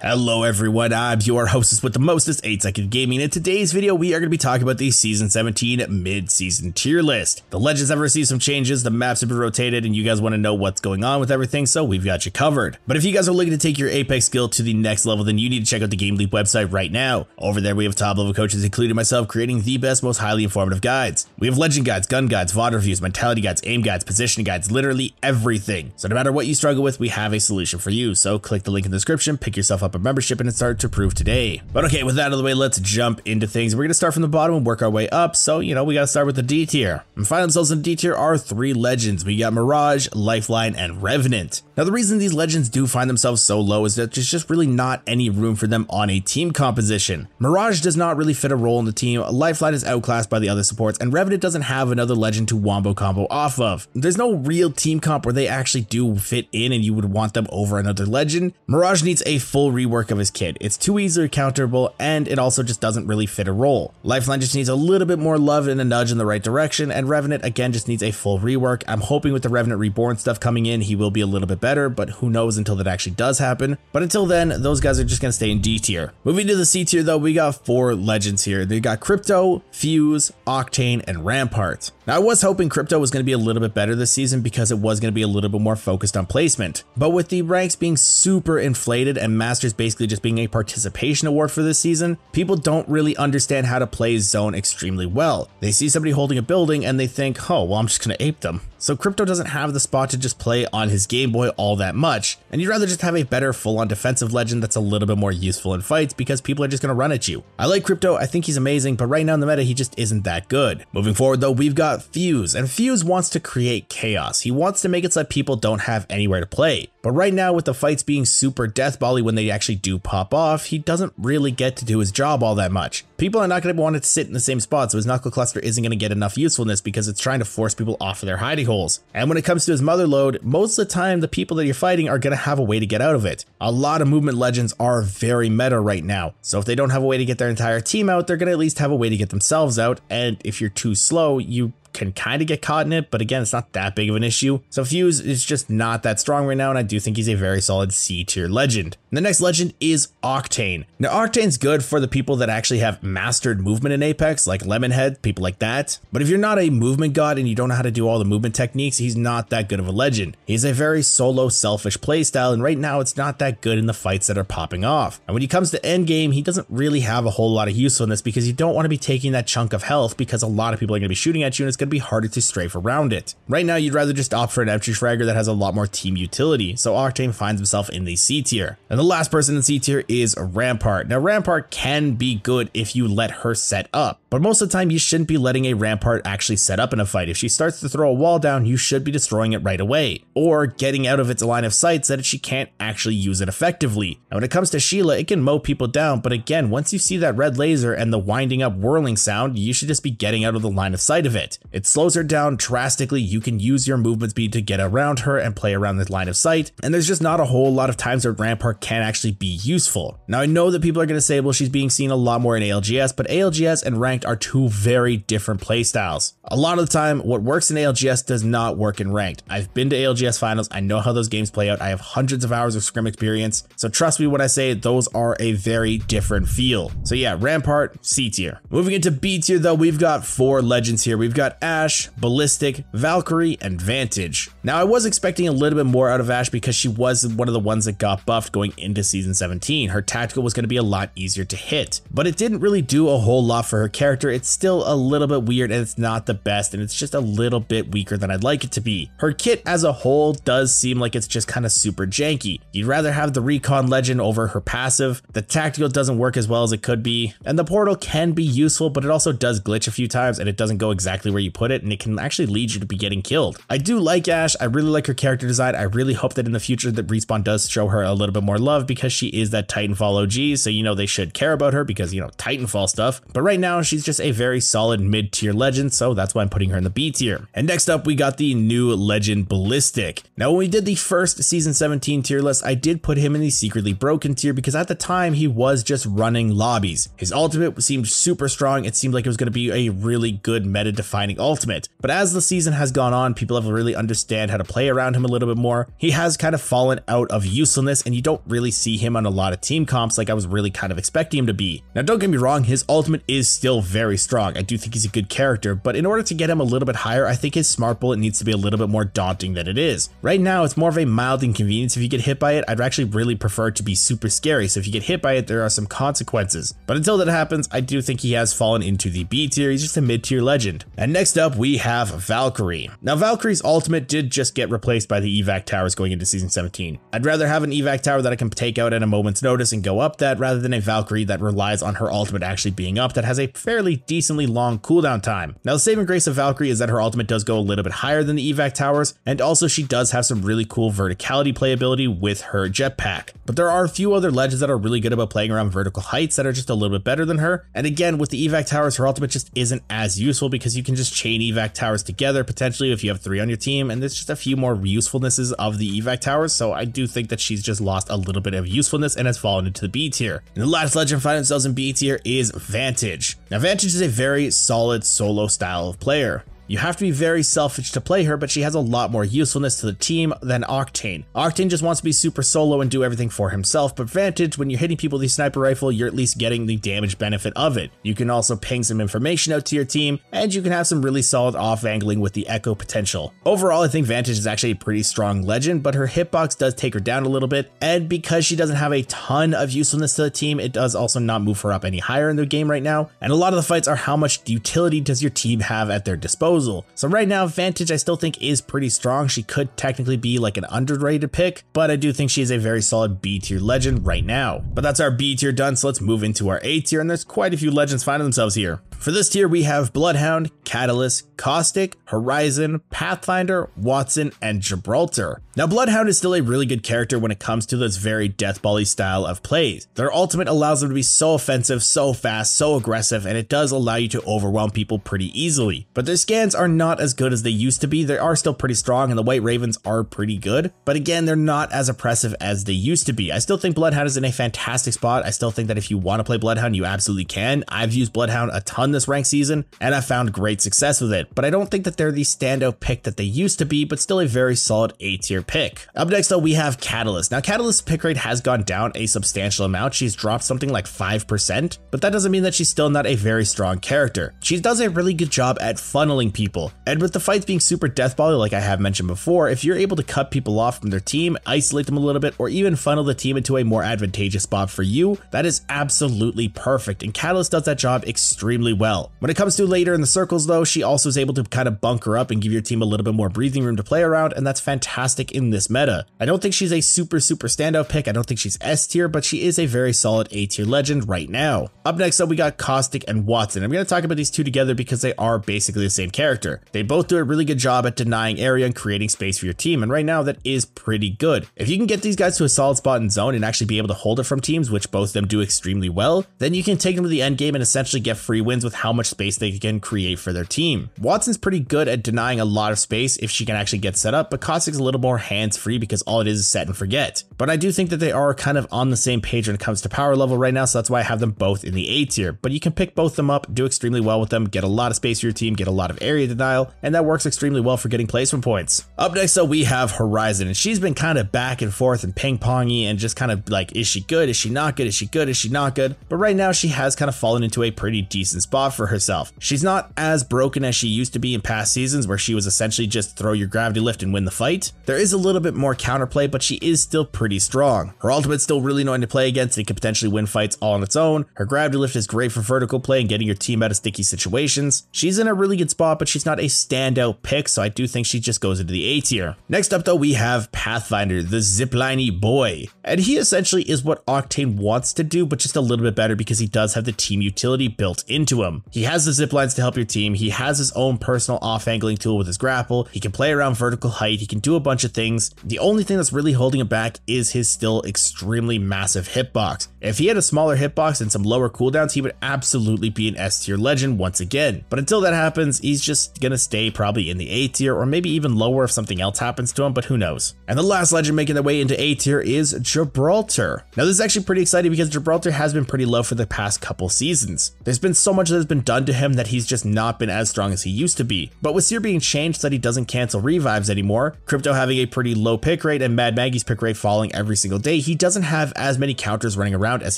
Hello everyone, I'm your hostess with the mostest 8-second gaming. In today's video, we are going to be talking about the Season 17 mid-season tier list. The Legends have received some changes, the maps have been rotated, and you guys want to know what's going on with everything, so we've got you covered. But if you guys are looking to take your Apex skill to the next level, then you need to check out the Game Leap website right now. Over there, we have top-level coaches, including myself, creating the best, most highly informative guides. We have legend guides, gun guides, VOD reviews, mentality guides, aim guides, positioning guides, literally everything. So no matter what you struggle with, we have a solution for you. So click the link in the description, pick yourself up a membership, and start to prove today. But okay, with that out of the way, let's jump into things. We're going to start from the bottom and work our way up. So, we got to start with the D tier. And finding themselves in D tier are 3 legends. We got Mirage, Lifeline, and Revenant. Now, the reason these legends do find themselves so low is that there's just really not any room for them on a team composition. Mirage does not really fit a role in the team, Lifeline is outclassed by the other supports, and Revenant doesn't have another legend to wombo combo off of. There's no real team comp where they actually do fit in and you would want them over another legend. Mirage needs a full rework of his kit. It's too easily counterable, and it also just doesn't really fit a role. Lifeline just needs a little bit more love and a nudge in the right direction, and Revenant again just needs a full rework. I'm hoping with the Revenant Reborn stuff coming in, he will be a little bit better, but who knows until that actually does happen. But until then, those guys are just going to stay in D tier. Moving to the C tier though, we got 4 legends here. They got Crypto, Fuse, Octane, and Rampart. Now, I was hoping Crypto was going to be a little bit better this season because it was going to be a little bit more focused on placement. But with the ranks being super inflated and Masters basically just being a participation award for this season, people don't really understand how to play zone extremely well. They see somebody holding a building and they think, oh, well, I'm just going to ape them. So Crypto doesn't have the spot to just play on his Game Boy all that much, and you'd rather just have a better full-on defensive legend that's a little bit more useful in fights because people are just going to run at you. I like Crypto, I think he's amazing, but right now in the meta, he just isn't that good. Moving forward though, we've got Fuse, and Fuse wants to create chaos. He wants to make it so that people don't have anywhere to play. But right now, with the fights being super deathbally when they actually do pop off, he doesn't really get to do his job all that much. People are not going to want to sit in the same spot, so his knuckle cluster isn't going to get enough usefulness because it's trying to force people off of their hiding holes. And when it comes to his mother load, most of the time, the people that you're fighting are going to have a way to get out of it. A lot of movement legends are very meta right now, so if they don't have a way to get their entire team out, they're going to at least have a way to get themselves out, and if you're too slow, you can kind of get caught in it, but again, it's not that big of an issue. So Fuse is just not that strong right now, and I do think he's a very solid C tier legend. And the next legend is Octane. Now, Octane's good for the people that actually have mastered movement in Apex, like Lemonhead, people like that. But if you're not a movement god and you don't know how to do all the movement techniques, he's not that good of a legend. He's a very solo, selfish playstyle, and right now it's not that good in the fights that are popping off. And when he comes to endgame, he doesn't really have a whole lot of usefulness because you don't want to be taking that chunk of health because a lot of people are going to be shooting at you and it's going to be harder to strafe around it. Right now, you'd rather just opt for an entry fragger that has a lot more team utility, so Octane finds himself in the C tier. And the last person in C tier is Rampart. Now, Rampart can be good if you let her set up, but most of the time you shouldn't be letting a Rampart actually set up in a fight. If she starts to throw a wall down, you should be destroying it right away, or getting out of its line of sight so that she can't actually use it effectively. Now, when it comes to Sheila, it can mow people down, but again, once you see that red laser and the winding up whirling sound, you should just be getting out of the line of sight of it. It slows her down drastically. You can use your movement speed to get around her and play around the line of sight, and there's just not a whole lot of times where Rampart can actually be useful. Now, I know that people are going to say, well, she's being seen a lot more in ALGS, but ALGS and Ranked are 2 very different playstyles. A lot of the time, what works in ALGS does not work in Ranked. I've been to ALGS finals, I know how those games play out, I have hundreds of hours of scrim experience, so trust me when I say those are a very different feel. So yeah, Rampart, C tier. Moving into B tier though, we've got 4 legends here. We've got Ashe, Ballistic, Valkyrie, and Vantage. Now, I was expecting a little bit more out of Ashe because she was one of the ones that got buffed going into Season 17. Her tactical was going to be a lot easier to hit, but it didn't really do a whole lot for her character. It's still a little bit weird and it's not the best, and it's just a little bit weaker than I'd like it to be. Her kit as a whole does seem like it's just kind of super janky. You'd rather have the Recon legend over her passive. The tactical doesn't work as well as it could be, and the portal can be useful, but it also does glitch a few times and it doesn't go exactly where you put it, and it can actually lead you to be getting killed. I do like Ashe. I really like her character design. I really hope that in the future that Respawn does show her a little bit more love because she is that Titanfall OG, so they should care about her because Titanfall stuff. But right now she's just a very solid mid-tier legend, so that's why I'm putting her in the B tier. And next up, we got the new legend Ballistic. Now, when we did the first Season 17 tier list, I did put him in the secretly broken tier because at the time he was just running lobbies. His ultimate seemed super strong. It seemed like it was going to be a really good meta-defining amazing ultimate. But as the season has gone on, people have really understand how to play around him a little bit more. He has kind of fallen out of usefulness, and you don't really see him on a lot of team comps like I was really kind of expecting him to be. Now don't get me wrong, his ultimate is still very strong. I do think he's a good character, but in order to get him a little bit higher, I think his smart bullet needs to be a little bit more daunting than it is. Right now, it's more of a mild inconvenience if you get hit by it. I'd actually really prefer it to be super scary, so if you get hit by it, there are some consequences. But until that happens, I do think he has fallen into the B tier. He's just a mid-tier legend. And next up, we have Valkyrie. Now, Valkyrie's ultimate did just get replaced by the evac towers going into season 17. I'd rather have an evac tower that I can take out at a moment's notice and go up that, rather than a Valkyrie that relies on her ultimate actually being up that has a fairly decently long cooldown time. Now, the saving grace of Valkyrie is that her ultimate does go a little bit higher than the evac towers, and also she does have some really cool verticality playability with her jetpack. But there are a few other legends that are really good about playing around vertical heights that are just a little bit better than her. And again, with the evac towers, her ultimate just isn't as useful because you can just chain evac towers together potentially if you have 3 on your team, and there's just a few more usefulnesses of the evac towers, so I do think that she's just lost a little bit of usefulness and has fallen into the B tier. And the last legend finding themselves in B tier is Vantage. Now Vantage is a very solid solo style of player. You have to be very selfish to play her, but she has a lot more usefulness to the team than Octane. Octane just wants to be super solo and do everything for himself, but Vantage, when you're hitting people with the sniper rifle, you're at least getting the damage benefit of it. You can also ping some information out to your team, and you can have some really solid off-angling with the echo potential. Overall, I think Vantage is actually a pretty strong legend, but her hitbox does take her down a little bit, and because she doesn't have a ton of usefulness to the team, it does also not move her up any higher in the game right now, and a lot of the fights are how much utility does your team have at their disposal. So right now, Vantage I still think is pretty strong. She could technically be like an underrated pick, but I do think she is a very solid B tier legend right now. But that's our B tier done, so let's move into our A tier, and there's quite a few legends finding themselves here. For this tier, we have Bloodhound, Catalyst, Caustic, Horizon, Pathfinder, Wattson, and Gibraltar. Now, Bloodhound is still a really good character when it comes to this very deathball-y style of plays. Their ultimate allows them to be so offensive, so fast, so aggressive, and it does allow you to overwhelm people pretty easily. But their scans are not as good as they used to be. They are still pretty strong, and the White Ravens are pretty good, but again, they're not as oppressive as they used to be. I still think Bloodhound is in a fantastic spot. I still think that if you want to play Bloodhound, you absolutely can. I've used Bloodhound a ton this ranked season, and I've found great success with it, but I don't think that they're the standout pick that they used to be, but still a very solid A tier pick. Up next though, we have Catalyst. Now Catalyst's pick rate has gone down a substantial amount. She's dropped something like 5%, but that doesn't mean that she's still not a very strong character. She does a really good job at funneling people, and with the fights being super deathball-y like I have mentioned before, if you're able to cut people off from their team, isolate them a little bit, or even funnel the team into a more advantageous spot for you, that is absolutely perfect, and Catalyst does that job extremely well. When it comes to later in the circles though, she also is able to kind of bunker up and give your team a little bit more breathing room to play around, and that's fantastic in this meta. I don't think she's a super standout pick. I don't think she's S tier, but she is a very solid A tier legend right now. Up next up, we got Caustic and Wattson. I'm going to talk about these two together because they are basically the same character. They both do a really good job at denying area and creating space for your team, and right now that is pretty good. If you can get these guys to a solid spot in zone and actually be able to hold it from teams, which both of them do extremely well, then you can take them to the end game and essentially get free wins with how much space they can create for their team. Wattson's pretty good at denying a lot of space if she can actually get set up, but Caustic's a little more hands-free because all it is set and forget. But I do think that they are kind of on the same page when it comes to power level right now, so that's why I have them both in the A tier. But you can pick both of them up, do extremely well with them, get a lot of space for your team, get a lot of area denial, and that works extremely well for getting placement points. Up next though, we have Horizon, and she's been kind of back and forth and ping-pongy and just kind of like, is she good? Is she not good? Is she good? Is she not good? But right now she has kind of fallen into a pretty decent spot for herself. She's not as broken as she used to be in past seasons where she was essentially just throw your gravity lift and win the fight. There is a little bit more counterplay, but she is still pretty strong. Her ultimate's still really annoying to play against and can potentially win fights all on its own. Her gravity lift is great for vertical play and getting your team out of sticky situations. She's in a really good spot, but she's not a standout pick, so I do think she just goes into the A tier. Next up though, we have Pathfinder, the zipliney boy. And he essentially is what Octane wants to do, but just a little bit better because he does have the team utility built into him. He has the zip lines to help your team. He has his own personal off-angling tool with his grapple. He can play around vertical height. He can do a bunch of things. The only thing that's really holding him back is his still extremely massive hitbox. If he had a smaller hitbox and some lower cooldowns, he would absolutely be an S tier legend once again. But until that happens, he's just gonna stay probably in the A tier or maybe even lower if something else happens to him, but who knows. And the last legend making their way into A tier is Gibraltar. Now this is actually pretty exciting because Gibraltar has been pretty low for the past couple seasons. There's been so much much that has been done to him that he's just not been as strong as he used to be. But with Seer being changed so that he doesn't cancel revives anymore, Crypto having a pretty low pick rate, and Mad Maggie's pick rate falling every single day, he doesn't have as many counters running around as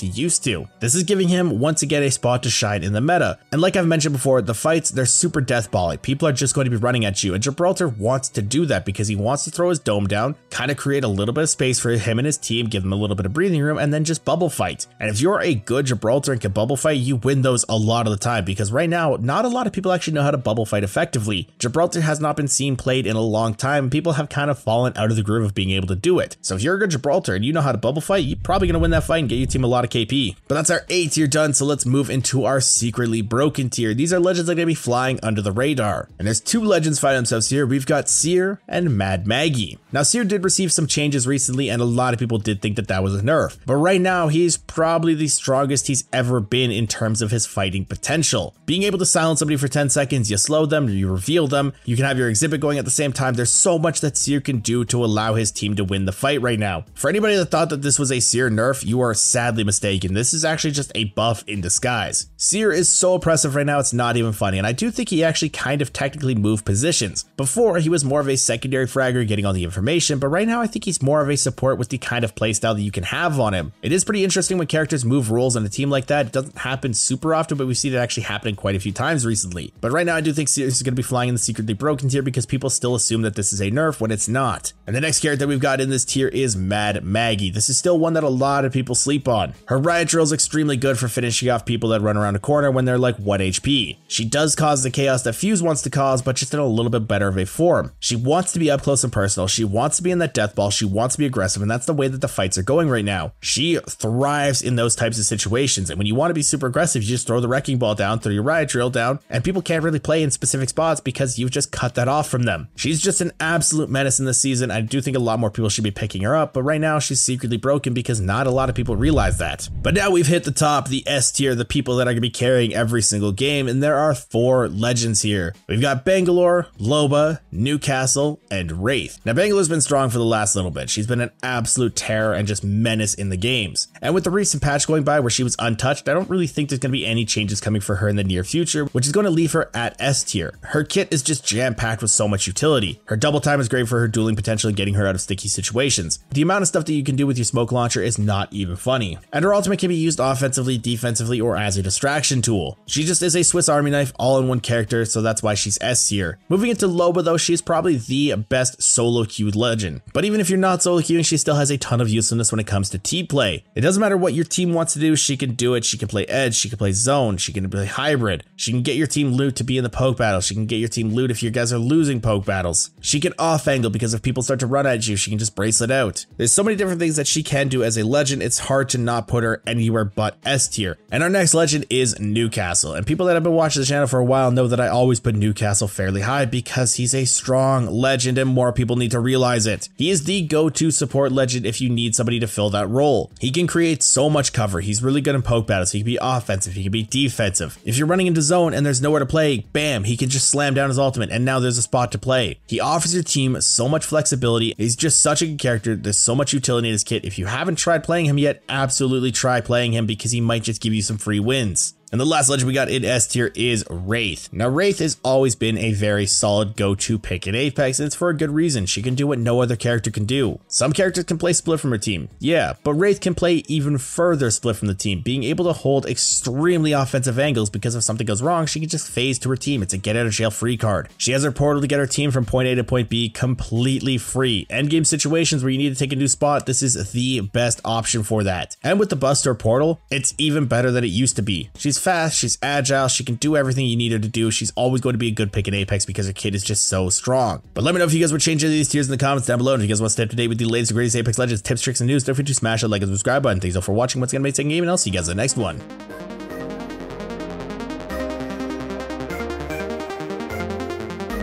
he used to. This is giving him once again a spot to shine in the meta. And like I've mentioned before, the fights, they're super deathballing. People are just going to be running at you, and Gibraltar wants to do that because he wants to throw his dome down, kind of create a little bit of space for him and his team, give them a little bit of breathing room, and then just bubble fight. And if you're a good Gibraltar and can bubble fight, you win those a lot of the time, because right now, not a lot of people actually know how to bubble fight effectively. Gibraltar has not been seen played in a long time, and people have kind of fallen out of the groove of being able to do it. So if you're a good Gibraltar and you know how to bubble fight, you're probably going to win that fight and get your team a lot of KP. But that's our A tier done, so let's move into our secretly broken tier. These are legends that are going to be flying under the radar. And there's two legends fighting themselves here. We've got Seer and Mad Maggie. Now, Seer did receive some changes recently, and a lot of people did think that that was a nerf. But right now, he's probably the strongest he's ever been in terms of his fighting potential. Being able to silence somebody for 10 seconds, you slow them, you reveal them, you can have your exhibit going at the same time. There's so much that Seer can do to allow his team to win the fight right now. For anybody that thought that this was a Seer nerf, you are sadly mistaken. This is actually just a buff in disguise. Seer is so oppressive right now, it's not even funny, and I do think he actually kind of technically moved positions. Before, he was more of a secondary fragger getting all the information, but right now I think he's more of a support with the kind of playstyle that you can have on him. It is pretty interesting when characters move roles on a team like that. It doesn't happen super often, but we've seen it actually happening quite a few times recently. But right now I do think Seer is going to be flying in the secretly broken tier because people still assume that this is a nerf when it's not. And the next character that we've got in this tier is Mad Maggie. This is still one that a lot of people sleep on. Her riot drill is extremely good for finishing off people that run around a corner when they're like 1 HP. She does cause the chaos that Fuse wants to cause, but just in a little bit better of a form. She wants to be up close and personal. She wants to be in that death ball. She wants to be aggressive, and that's the way that the fights are going right now. She thrives in those types of situations, and when you want to be super aggressive, you just throw the wrecking ball down, throw your riot drill down, and people can't really play in specific spots because you've just cut that off from them. She's just an absolute menace in this season. I do think a lot more people should be picking her up, but right now she's secretly broken because not a lot of people realize that. But now we've hit the top, the S tier, the people that are going to be carrying every single game, and there are 4 legends here. We've got Bangalore, Loba, Newcastle, and Wraith. Now Bangalore's been strong for the last little bit. She's been an absolute terror and just menace in the games. And with the recent patch going by where she was untouched, I don't really think there's going to be any changes coming for her in the near future, which is going to leave her at S tier. Her kit is just jam-packed with so much utility. Her double time is great for her dueling potential and getting her out of sticky situations. The amount of stuff that you can do with your smoke launcher is not even funny. And her ultimate can be used offensively, defensively, or as a distraction tool. She just is a Swiss Army knife all-in-one character, so that's why she's S tier. Moving into Loba though, she's probably the best solo queued legend. But even if you're not solo queuing, she still has a ton of usefulness when it comes to team play. It doesn't matter what your team wants to do, she can do it. She can play edge, she can play zone, she can play hybrid, she can get your team loot to be in the poke battle, she can get your team loot if you guys are losing poke battles. She can off angle because if people start to run at you, she can just bracelet out. There's so many different things that she can do as a legend, it's hard to not put her anywhere but S tier. And our next legend is Newcastle, and people that have been watching the channel for a while know that I always put Newcastle fairly high because he's a strong legend and more people need to realize it. He is the go-to support legend if you need somebody to fill that role. He can create so much cover. He's really good in poke battles. He can be offensive, he can be defensive. If you're running into zone and there's nowhere to play, bam, he can just slam down his ultimate and now there's a spot to play. He offers your team so much flexibility. He's just such a good character. There's so much utility in his kit. If you haven't tried playing him yet, absolutely try playing him because he might just give you some free wins. And the last legend we got in S tier is Wraith. Now Wraith has always been a very solid go-to pick in Apex, and it's for a good reason. She can do what no other character can do. Some characters can play split from her team, yeah, but Wraith can play even further split from the team, being able to hold extremely offensive angles because if something goes wrong, she can just phase to her team. It's a get out of jail free card. She has her portal to get her team from point A to point B completely free. Endgame situations where you need to take a new spot, this is the best option for that. And with the Buster portal, it's even better than it used to be. She's fast, she's agile, she can do everything you need her to do. She's always going to be a good pick in Apex because her kit is just so strong. But let me know if you guys would change any of these tiers in the comments down below. And if you guys want to stay up to date with the latest and greatest Apex Legends tips, tricks, and news, don't forget to smash that like and subscribe button. Thanks all for watching. Once again, amazing game, and I'll see you guys in the next one.